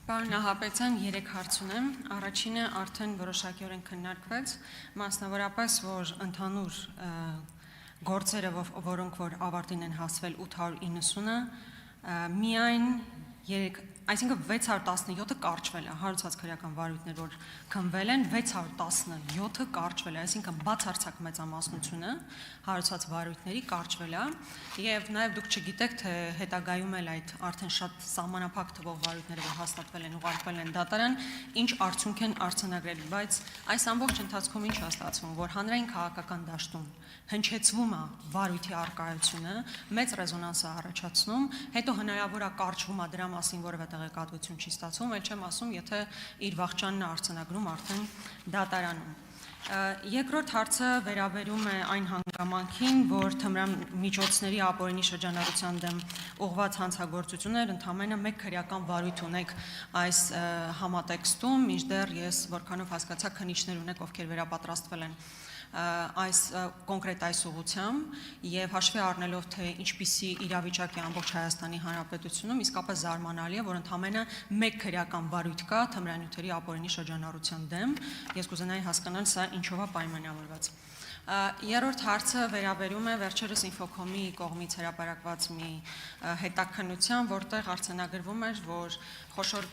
Պարոն Նահապետյան, 3 հարց ունեմ, առաջինը արդեն որոշակիորեն քննարկվեց, մասնավորապես, որ ընդհանուր գործերը, որոնք որ ավարտին են հասվել 890-ը, միայն այսինքն 617-ը կարճվել է, հարուցած քրեական վարույթներ, որ քննվել են, 617-ը կարճվել է, այսինքն բացարձակ մեծամասնությունը հարուցած վարույթների կարճվել է, եւ նաեւ դուք չգիտեք, թե հետագայում էլ այդ արդեն շատ սահմանափակ թվով վարույթները, որ հաստատվել են, ուղարկվել են դատարան, ինչ արդյունք են արձանագրել, բայց այս ամբողջ ընթացքում ինչ է ստացվում, որ հանրային քաղաքական դաշտում հնչեցվում է վարույթի առկայությունը, մեծ ռեզոնանս է առաջացնում, հետո հնարավոր է կարճվում է դրա մասին որևէ տեղեկատվություն չի ստացվում, այլ չեմ ասում, եթե իր վախճանն է արձանագրում արդեն դատարանում։ Երկրորդ հարցը վերաբերում է այն հանգամանքին, որ թմրամիջոցների ապօրինի շրջանառության դեմ ուղղված հանցագործություններ ընդամենը մեկ քրեական վարույթ ունեք այս համատեքստում, մինչդեռ ես որքանով հասկացա քննիչներ ունեք, ովքեր վերապատրաստվել են այս կոնկրետ այս ուղղությամբ եւ հաշվի առնելով թե ինչպիսի իրավիճակ է ամբողջ Հայաստանի Հանրապետությունում, իսկապես զարմանալի է, որ ընդամենը մեկ քրեական վարույթ կա թմրանյութերի ապօրինի շրջանառության դեմ, ես կուզենայի հասկանալ սա ինչով է պայմանավորված։ Երրորդ հարցը վերաբերում է վերջերս Ինֆոկոմի կողմից հրապարակված մի հետաքննության, որտեղ արձանագրվում էր, որ խոշոր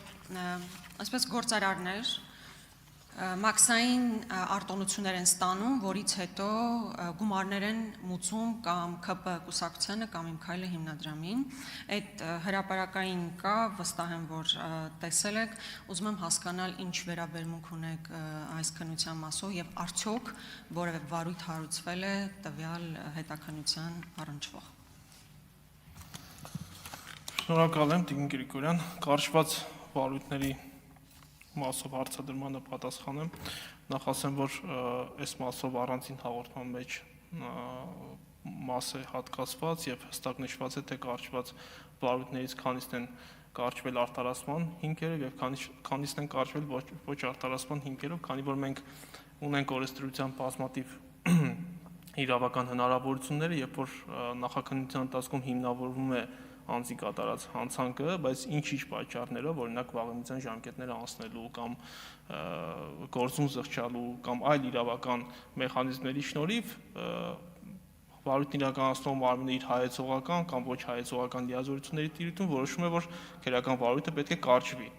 այսպես գործարարներ մաքսային արտոնություններ են ստանում, որից հետո գումարներ են մուծում կամ ԿՊ կուսակցությանը կամ Իմ քայլը հիմնադրամին։ Այդ հրապարակային կա, վստահ եմ, որ տեսել եք, ուզում եմ հասկանալ ինչ վերաբերմունք ունեք այս քննության մասով եւ արդյոք որևէ վարույթ հարուցվել է տվյալ հետաքննության առնչվող։ Շնորհակալ եմ, Տիկին Գրիգորյան, կարճված վարույթների մասով հարցադրմանը պատասխանեմ, նախ ասեմ, որ այս մասով առանցին հաղորդման մեջ մաս է հատկացված եւ հստակ նշված է, թե կարճված վարույթներից քանիսն են կարճվել արտարացման հիմքերով եւ քանիսն են կարճվել ոչ արտարացման հիմքերով, քանի որ մենք ունենք օրենսդրության բազմաթիվ իրավական հնարավորությունները, երբ որ նախաքննության ընթացքում հիմնավորվում է անձի կատարած հանցանքը, բայց ինչ-ինչ պատճառներով, օրինակ վաղեմիջյան ժամկետները անցնելու կամ գործուն զղջալու կամ այլ իրավական մեխանիզմների շնորհիվ վարույթն իրականացնող մարմինը իր հայեցողական կամ ոչ հայեցողական լիազորությունների տիրույթում որոշում է, որ քրեական վարույթը պետք է կարճվի։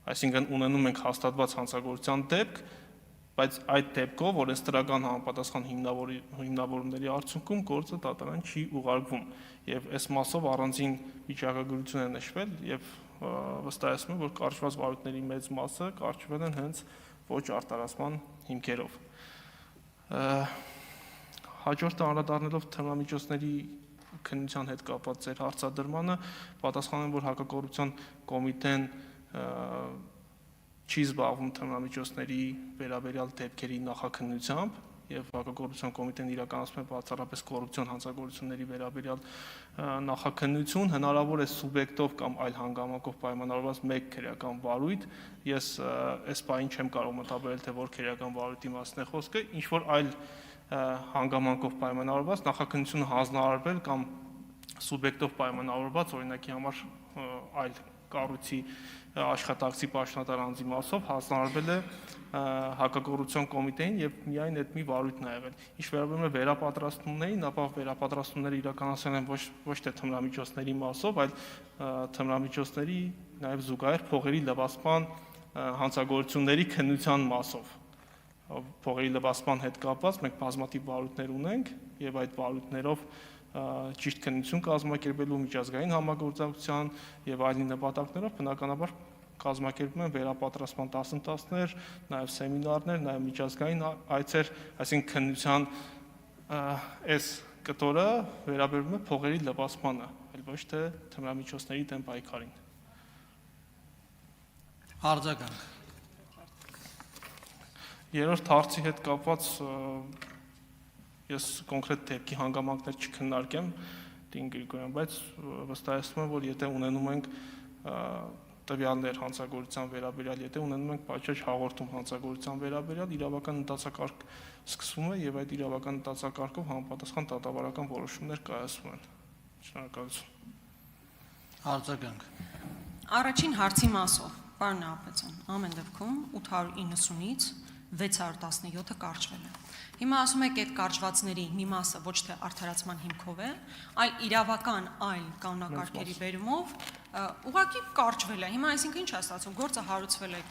Այսինքն ունենում ենք հաստատված հանցագործության դեպք, բայց այդ դեպքով օրենսդրական համապատասխան հիմնավորումների արդյունքում գործը դատարան չի ուղարկվում եւ այս մասով առանձին վիճակագրություն է նշվել եւ վստահեցնում եմ, որ կարճված վարույթների մեծ մասը կարճվել են հենց ոչ արտարացման հիմքերով։ Հաջորդը անդրադառնալով թմրամիջոցների քննության հետ կապված ձեր հարցադրմանը, պատասխանեմ, որ հակակոռուպցիոն կոմիտեն չի զբաղվում թմրամիջոցների վերաբերյալ դեպքերի նախաքննությամբ եւ հակակոռուպցիոն կոմիտեն իրականացնում է բացառապես կոռուպցիոն հանցագործությունների վերաբերյալ նախաքննություն, հնարավոր է սուբյեկտով կամ այլ հանգամանքով պայմանավորված մեկ քրեական վարույթ, ես այս բանին չեմ կարող մտաբերել, թե որ քրեական վարույթի մասն է խոսքը, ինչ որ այլ հանգամանքով պայմանավորված նախաքննությունը հանձնարարվել կամ սուբյեկտով պայմանավորված, օրինակի համար այլ կառույցի աշխատակցի պաշտոնատար անձի մասով հանձնարարվել է հակակոռուպցիոն կոմիտեին եւ միայն այդ մի վարույթն է եղել։ Ինչ վերաբերում է վերապատրաստումներին, ապա վերապատրաստումները իրականացվել են ոչ թե թմրամիջոցների մասով, այլ թմրամիջոցների նաեւ զուգահեռ փողերի լվացման հանցագործությունների քննության մասով։ Փողերի լվացման հետ կապված մենք բազմաթիվ վարույթներ ունենք եւ այդ վարույթներով ճիշտ քննություն կազմակերպելու միջազգային համագործակցության եւ այլ նպատակներով բնականաբար կազմակերպում են վերապատրաստման դասընթացներ, նաեւ սեմինարներ, նաեւ միջազգային այցեր, այսինքն քննության այս կտորը վերաբերում է փողերի լվացմանը, այլ ոչ թե թմրամիջոցների դեմ պայքարին։ Արձագանք։ Երրորդ հարցի հետ կապված ես կոնկրետ դեպքի հանգամանքներ չքննարկեմ, Տիկին Գրիգորյան, բայց վստահեցնում եմ, որ եթե ունենում ենք տվյալներ հանցագործության վերաբերյալ, եթե ունենում ենք պատշաճ հաղորդում հանցագործության վերաբերյալ, իրավական ընթացակարգ սկսվում է եւ այդ իրավական ընթացակարգով համապատասխան դատավարական որոշումներ կայացվում են։ Շնորհակալություն։ Արձագանք։ Առաջին հարցի մասով Պարոն Նահապետյան, ամեն դեպքում 890-ից 617-ը կարճվել է։ Հիմա ասում եք այդ կարճվածների մի մասը ոչ թե արդարացման հիմքով է, այլ իրավական այլ կանոնակարգերի բերումով ուղղակի կարճվել է։ Հիմա այսինքն ինչ է ստացվում, գործը հարուցվել է,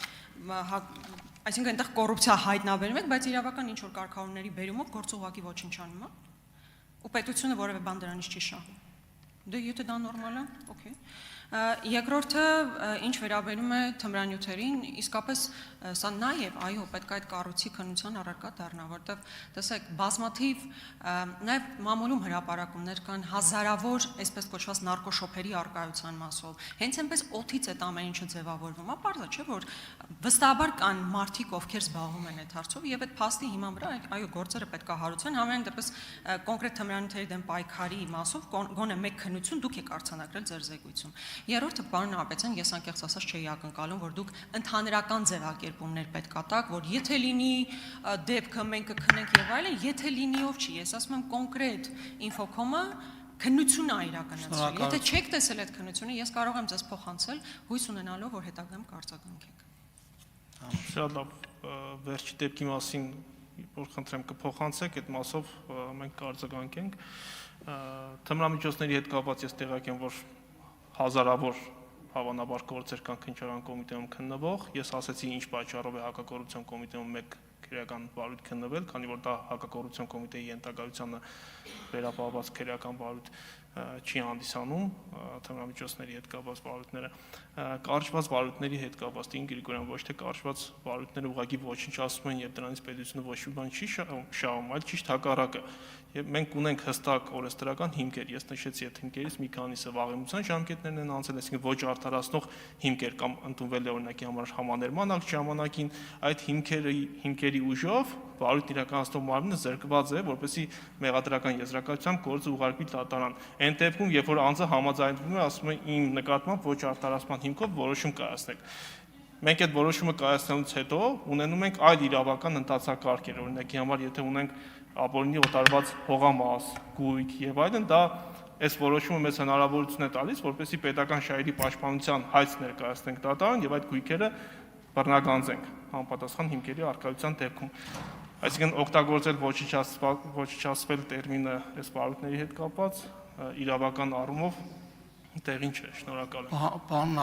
այսինքն այնտեղ կոռուպցիա հայտնաբերում եք, բայց իրավական ինչ որ կարգավորումների բերումով գործը ուղղակի ոչնչանում է։ Ու պետությունը որևէ բան դրանից չի շահում։ Դե եթե դա նորմալ է, օքեյ։ Երկրորդը, ինչ վերաբերում է թմրանյութերին, իսկապես սա նաև, այո, պետք է այդ կառույցի քննության առարկա դառնա, որտեղ տեսեք, բազմաթիվ նաև մամուլում հրապարակումներ կան հազարավոր, այսպես կոչված նարկոշոփերի առկայության մասով։ Հենց այնպես օթից այդ ամեն ինչը ձևավորվում է, պարզ է, չէ՞ որ վստահաբար կան մարդիկ, ովքեր զբաղվում են այդ հարցով, եւ այդ փաստի հիման վրա, այո, գործերը պետք է հարուցեն, համենայն դեպս կոնկրետ թմրանյութերի դեմ պայքարի մասով գոնե մեկ քննություն դուք եք արձանագրել ձեր զեկույցում։ Երրորդը, պարոն Նահապետյան, ես անկեղծ ասած չէի ակնկալում, որ դուք ընդհանրական ձևակերպումներ պետք է տաք, որ եթե լինի դեպքը մենք կքննենք եւ այլն, եթե լինի ով չի, ես ասում եմ կոնկրետ ինֆոկոմը քննություն է իրականացրել։ Եթե չեք տեսել այդ քննությունը, ես կարող եմ ձեզ փոխանցել, հույս ունենալով, որ հետագայում կարձագանքեք։ Շատ լավ, վերջի դեպքի մասին, որ խնդրեմ կփոխանցեք, այդ մասով մենք կարձագանքենք։ Թմրամիջոցների հետ կապված ես տեղյակ եմ, որ հազարավոր հավանաբար գործեր կան քննչական կոմիտեում քննվող, ես ասացի ինչ պատճառով է հակակոռուպցիոն կոմիտեում մեկ քրեական վարույթ քննվել, քանի որ դա հակակոռուպցիոն կոմիտեի ենթակայությանը վերապահված քրեական վարույթ չի հանդիսանում, թմրամիջոցների հետ կապված վարույթները, կարճված վարույթների հետ կապված Տիկին Գրիգորյան, ոչ թե կարճված վարույթները ուղղակի ոչնչացում են եւ դրանից պետությունը ոչ մի բան չի շահում, այլ ճիշտ հակառակը։ Եվ մենք ունենք հստակ օրենսդրական հիմքեր, ես նշեցի այդ հիմքերից մի քանիսը վաղեմության ժամկետներն են անցել, այսինքն ոչ արդարացնող հիմքեր կամ ընդունվել է օրինակի համար համաներման ակտ ժամանակին, այդ հիմքերի ուժով վարույթ իրականացնող մարմինը զրկված է, որպեսզի մեղադրական եզրակացությամբ գործը ուղարկվի դատարան։ Այն դեպքում, երբ որ անձը համաձայնվում է, ասում է իմ նկատմամբ ոչ արդարացման հիմքով որոշում կայացնեք։ Մենք այդ որոշումը կայացնելուց հետո ունենում ենք այլ իրավական ընթացակարգեր, օրինակի համար, եթե ունենք ապօրինի օտարված հողամաս, գույք եւ այլն, դա այս որոշումը մեզ հնարավորություն է տալիս, որպեսզի պետական շահերի պաշտպանության հայց ներկայացնենք դատարան եւ այդ գույքերը բռնագանձենք համապատասխան հիմքերի առկայության դեպքում։ Այսինքն օգտագործել ոչնչացվել տերմինը այս վարույթների հետ կապված իրավական առումով տեղին չէ։ Շնորհակալ եմ։ Պարոն